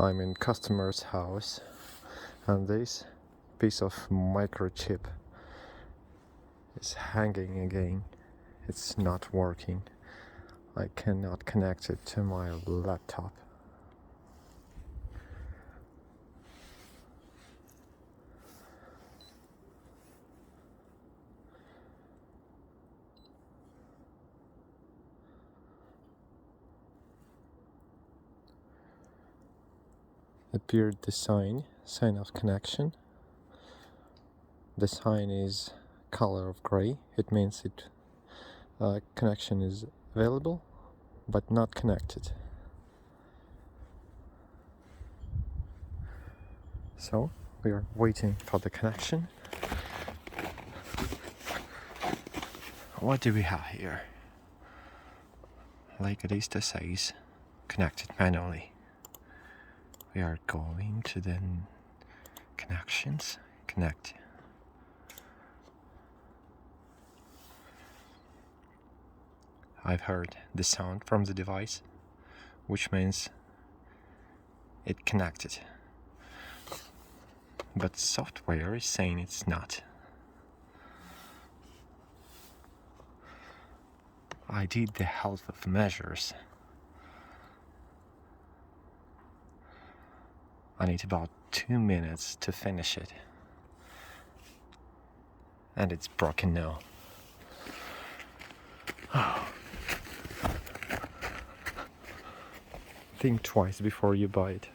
I'm in customer's house and this piece of microchip is hanging again. It's not working. I cannot connect it to my laptop. Appeared the sign of connection. The sign is color of gray. It means connection is available but not connected. So we are waiting for the connection. What do we have here? Leica Disto S910 connected manually. We are going to the connections, connect. I've heard the sound from the device, which means it connected. But software is saying it's not. I did the half of measures. I need about 2 minutes to finish it. And it's broken now. Think twice before you buy it.